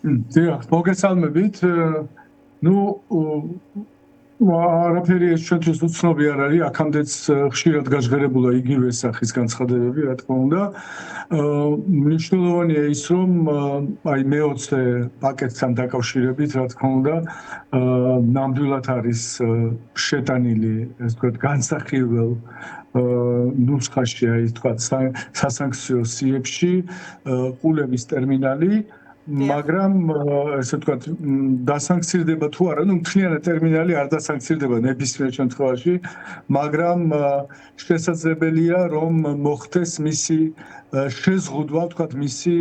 დიახ, მოგესალმებით. ნუ არაფერი ეს ჩვენთვის უცნობი არ არის, აქამდეც ხშირად გაჟღერებულა იგივე სახის განცხადებები, რა თქმა უნდა. მნიშვნელოვანია ის, რომ აი მე-20 პაკეტთან დაკავშირებით, რა თქმა უნდა, ნამდვილად არის შეტანილი, ეს ვთქვათ, განსახილველ ნუსხაში, აი ეს ვთქვათ, სასანქციო სიებში ყულების ტერმინალი, მაგრამ ესე ვთქვათ, დასანქცირდება თუ არა, ნუ მთლიანად ტერმინალი არ დასანქცირდება ნებისმიერ შემთხვევაში, მაგრამ შესაძლებელია, რომ მოხდეს მისი შეზღუდვა, ვთქვათ, მისი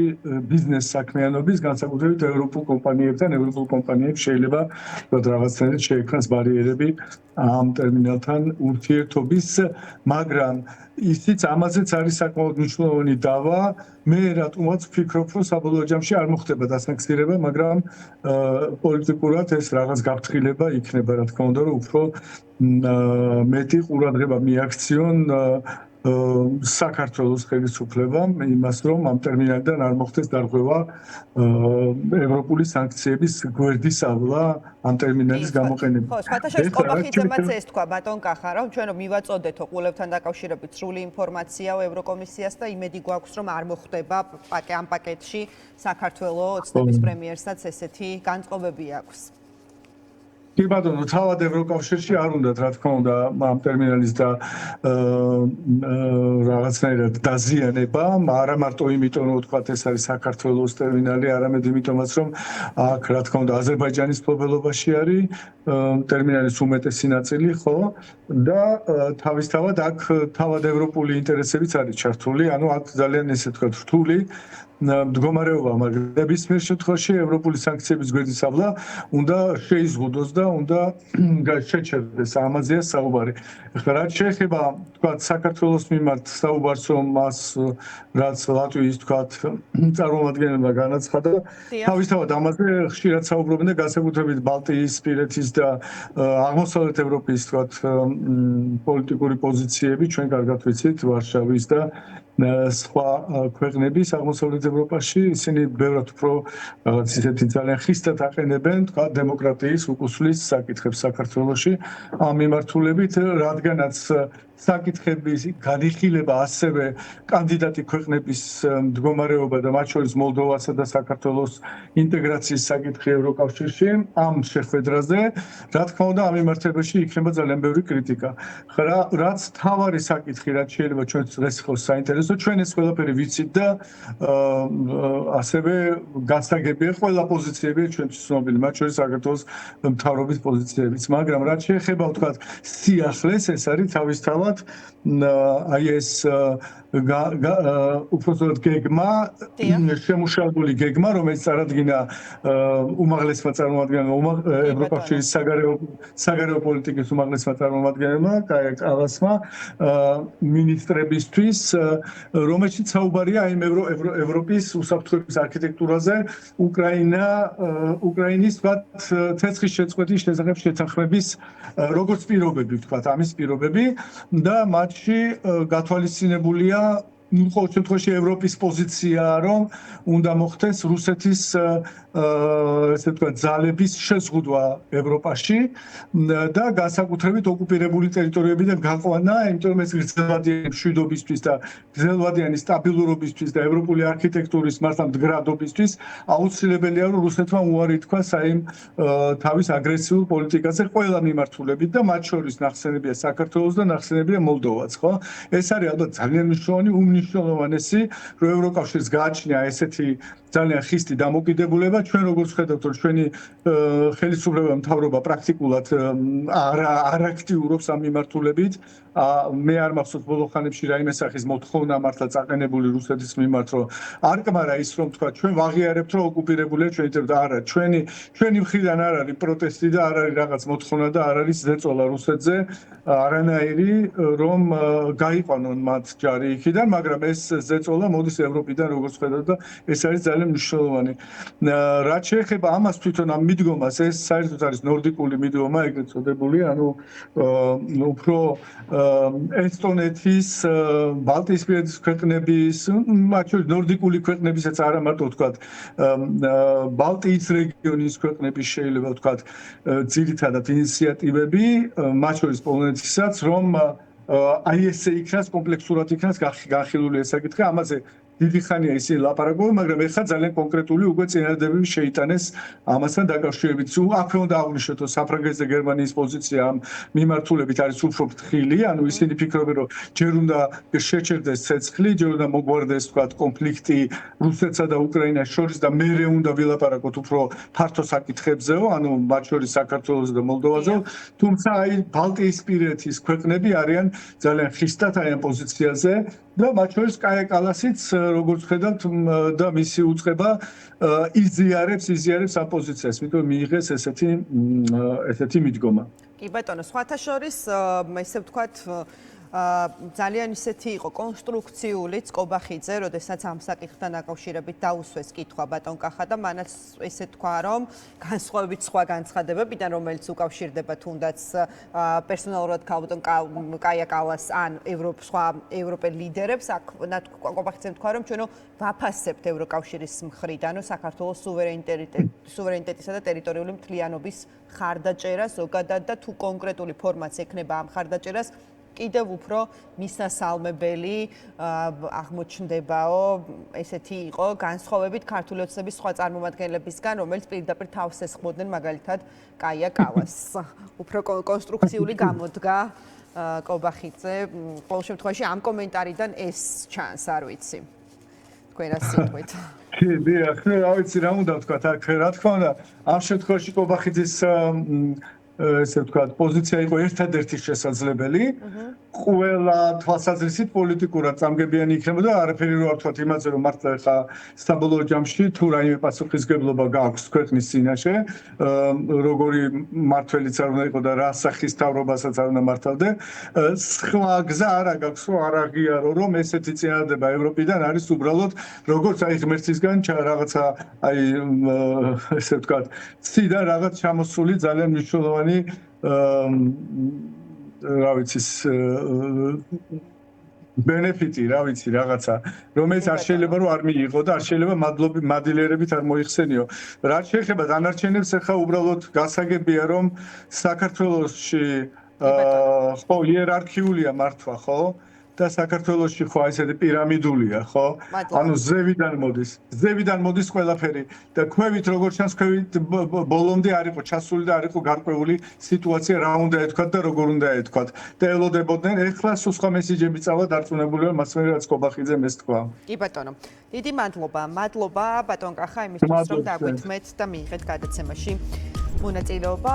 ბიზნეს საქმიანობის, განსაკუთრებით ევროპულ კომპანიებთან, ევროპულ კომპანიებს შეიძლება ვთქვათ, რაღაცნაირად შეექმნას ბარიერები ამ ტერმინალთან ურთიერთობის, მაგრამ ისიც ამაზეც არის საკმაოდ მნიშვნელოვანი დავა. მე რატომაც ვფიქრობ, რომ საბოლოო ჯამში არ მოხდება დასანქცირება, მაგრამ პოლიტიკურად ეს რაღაც გაფრთხილება იქნება, რა თქმა უნდა, რომ უფრო მეტი ყურადღება მიაქციონ საქართველოს ხელისუფლებამ იმას, რომ ამ ტერმინალიდან არ მოხდეს დარღვევა ევროპული სანქციების გვერდის ავლა ამ ტერმინალის გამოყენებით. ხო, სხვათაშორის ყობახიძემაც ეს თქვა ბატონ კახა, რომ ჩვენ რომ მივაწოდეთო ყულებთან დაკავშირებით სრული ინფორმაციაო ევროკომისიას და იმედი გვაქვს, რომ არ მოხდება ამ პაკეტში საქართველოს ოცნების პრემიერსაც ესეთი განწყობები აქვს. კი ბატონო, თავად ევროკავშირში არ უნდათ, რა თქმა უნდა, ამ ტერმინალის და რაღაცნაირად დაზიანება, არა მარტო იმიტომ, რომ ვთქვათ, ეს არის საქართველოს ტერმინალი, არამედ იმიტომაც, რომ აქ, რა თქმა უნდა, აზერბაიჯანის მფლობელობაში არის ტერმინალის უმეტესი ნაწილი, ხო? და თავისთავად აქ თავად ევროპული ინტერესებიც არის ჩართული, ანუ აქ ძალიან ესე ვთქვათ, რთული მდგომარეობა, მაგრამ ნებისმიერ შემთხვევაში ევროპული სანქციების გვერდის ავლა უნდა შეიზღუდოს და უნდა შეჩერდეს, ამაზეა საუბარი. რაც შეეხება, ვთქვათ, საქართველოს მიმართ საუბარს, რომ მას რაც ლატვიის, ვთქვათ, წარმომადგენელმა განაცხადა, თავისთავად ამაზე ხშირად საუბრობენ და განსაკუთრებით ბალტიისპირეთის და აღმოსავლეთ ევროპის, ვთქვათ, პოლიტიკური პოზიციები ჩვენ კარგად ვიცით, ვარშავის და სხვა ქვეყნების აღმოსავლეთ ევროპაში, ისინი ბევრად უფრო რაღაც ისეთი ძალიან ხისტად აყენებენ, თქვა, დემოკრატიის უკუსლის საკითხებს საქართველოში ამ მიმართულებით, რადგანაც საკითხების განიხილება ასევე კანდიდატი ქვეყნების მდგომარეობა და მათ შორის მოლდოვასა და საქართველოს ინტეგრაციის საკითხი ევროკავშირში ამ შეხვედრაზე, რა თქმა უნდა, ამ მიმართებაში იქნება ძალიან ბევრი კრიტიკა. რაც თავარი საკითხი, რაც შეიძლება ჩვენს დღეს იყოს საინტერესო, ჩვენ ეს ყველაფერი ვიცით და ასევე გასაგებია ყველა პოზიციებია ჩვენთვის ცნობილი, მათ შორის საქართველოს მთავრობის პოზიციებიც, მაგრამ რაც შეეხება, ვთქვათ, სიახლეს, ეს არის თავისთავად აი ეს უпростоოდ გეგმა, შემუშავებული გეგმა, რომელიც წარადგინა უმაღლესმა წარმომადგენელმა ევროკავშირის საგარეო პოლიტიკის უმაღლესმა წარმომადგენელმა კაია კალასმა მინისტრებისთვის, რომელშიც საუბარია აი ევროპის უსაფრთხოების არქიტექტურაზე, უკრაინის ცეცხლის შეწყვეტის შესახებ შეთანხმების როგორც პირობები, ვთქვათ, ამის პირობები და მათში გათვალისწინებულია ყოველ შემთხვევაში ევროპის პოზიცია, რომ უნდა მოხდეს რუსეთის ესე ვთქვათ, ძალების შეზღუდვა ევროპაში და განსაკუთრებით ოკუპირებული ტერიტორიებიდან გაყვანა, იმიტომ რომ ეს გრძელვადიანი მშვიდობისთვის და გრძელვადიანი სტაბილურობისთვის და ევროპული არქიტექტურის მართლა მდგრადობისთვის აუცილებელია, რომ რუსეთმა უარი თქვას აი თავის აგრესიულ პოლიტიკაზე ყველა მიმართულებით და მათ შორის ნახსენებია საქართველოს და ნახსენებია მოლდოვაც, ხო? ეს არის ალბათ ძალიან მნიშვნელოვანი, უმნიშვნელოვანესი, რომ ევროკავშირს გააჩნია ესეთი ძალიან ხისტი დამოკიდებულება, ჩვენ როგორც ხედავთ, რომ ჩვენი ხელისუფლება მთავრობა პრაქტიკულად არ აქტიურობს ამ მიმართულებით. მე არ მახსოვს ბოლო ხანებში რაიმე სახის მოთხოვნა მართლა წაყენებული რუსეთის მიმართ, რომ არ კმარა ის, რომ თქვა, ჩვენ ვაღიარებთ, რომ ოკუპირებულია ჩვენი ტერიტორია. არა, ჩვენი მხრიდან არ არის პროტესტი და არ არის რაღაც მოთხოვნა და არ არის ზეწოლა რუსეთზე, არანაირი, რომ გაიყვანონ მათ ჯარი იქიდან, მაგრამ მაგრამ ეს ზეწოლა მოდის ევროპიდან როგორც ხედავთ და ეს არის ძალიან მნიშვნელოვანი. რაც შეეხება ამას თვითონ ამ მიდგომას, ეს საერთოდ არის ნორდიკული მიდგომა, ეგრეთ წოდებული, ანუ უფრო ესტონეთის, ბალტიისპირეთის ქვეყნების, მათ შორის ნორდიკული ქვეყნებისაც არა მარტო ვთქვათ, ბალტიის რეგიონის ქვეყნების შეიძლება ვთქვათ, ძირითადად ინიციატივები, მათ შორის პოლონეთისაც, რომ აი ესე იქნას კომპლექსურად იქნას განხილული ეს საკითხი, ამაზე დიდი ხანია ისინი ლაპარაკობენ, მაგრამ ეხლა ძალიან კონკრეტული უკვე წინადადებები შეიტანეს ამასთან დაკავშირებით. აქვე უნდა აღვნიშნოთ, რომ საფრანგეთის და გერმანიის პოზიცია ამ მიმართულებით არის უფრო ფრთხილი, ანუ ისინი ფიქრობენ, რომ ჯერ უნდა შეჩერდეს ცეცხლი, ჯერ უნდა მოგვარდეს ვთქვათ კონფლიქტი რუსეთსა და უკრაინას შორის და მერე უნდა ვილაპარაკოთ უფრო ფართო საკითხებზეო, ანუ მათ შორის საქართველოს და მოლდოვაზეო, თუმცა აი ბალტიისპირეთის ქვეყნები არიან ძალიან ხისტად აი ამ პოზიციაზე და მათ შორის კაია კალასიც როგორც ხედავთ და მისი უწყება იზიარებს ამ პოზიციას, იმიტომ მიიღეს ესეთი მიდგომა. კი ბატონო, სხვათა შორის ესე ვთქვათ ძალიან ისეთი იყო კონსტრუქციულიც კობახიძე, როდესაც ამ საკითხთან დაკავშირებით დაუსვეს კითხვა ბატონ კახა და მანაც ესე თქვა, რომ განსხვავებით სხვა განცხადებებიდან, რომელიც უკავშირდება თუნდაც პერსონალურად ბატონ კაია კალას ან სხვა ევროპელ ლიდერებს, აქ კობახიძემ თქვა, რომ ჩვენო ვაფასებთ ევროკავშირის მხრიდან საქართველოს სუვერენიტეტისა და ტერიტორიული მთლიანობის ხარდაჭერა ზოგადად და თუ კონკრეტული ფორმაც ექნება ამ ხარდაჭერას კიდევ უფრო მისასალმებელი აღმოჩნდებაო, ესეთი იყო განსხვავებით ქართული ოცნების სხვა წარმომადგენლებისგან, რომელიც პირდაპირ თავს ესხმოდნენ მაგალითად კაია კალას. უფრო კონსტრუქციული გამოდგა კობახიძე. ყოველ შემთხვევაში ამ კომენტარიდან ეს ჩანს, არ ვიცი. თქვენ რა სიტყვით? კი, დიახ, რა ვიცი რა უნდა ვთქვა, აქ რა თქმა უნდა, ამ შემთხვევაში კობახიძის ესე ვთქვათ, პოზიცია იყო ერთადერთი შესაძლებელი. ყველა თვალსაზრისით პოლიტიკურად წამგებიანი იქნებოდა, არაფერი რო არ ვთქვათ იმაზე, რომ მართლა ხა საბოლოო ჯამში თუ რაიმე პასუხისგებლობა გააქვს ქვეყნის წინაშე, როგორი მართველიც არ უნდა იყო და რა სახის თავრობასაც არ უნდა მართავდე, სხვა გზა არა გაქვს, რომ არ აღიარო, რომ ესეთი წინადადება ევროპიდან არის უბრალოდ როგორც აი ღმერთისგან რაღაცა აი ესე ვთქვათ, ციდან რაღაც ჩამოსული ძალიან მნიშვნელოვანი რა ვიცი ბენეფიტი, რა ვიცი, რაღაცა, რომელიც არ შეიძლება რომ არ მიიღო და არ შეიძლება მადლიერებით არ მოიხსენიო. რაც შეეხება დანარჩენებს, ახლა უბრალოდ გასაგებია, რომ საქართველოში ხო იერარქიულია მართვა, ხო? და საქართველოში ხო ესეთი პირამიდულია, ხო? ანუ ზევიდან მოდის ყველაფერი და ქვევით როგორც ჩანს, ქვევით ბოლომდე არ იყო ჩასული და არ იყო გარკვეული სიტუაცია რა უნდა ეთქვათ და როგორ უნდა ეთქვათ. და ელოდებოდნენ, ეხლა სხვა მესიჯები წავა დარწმუნებული ვარ, მასმე რაც კობახიძემ ეს თქვა. კი ბატონო. დიდი მადლობა ბატონ კახა იმისთვის, რომ დაგვეთმეთ და მიიღეთ გადაცემაში მონაწილეობა.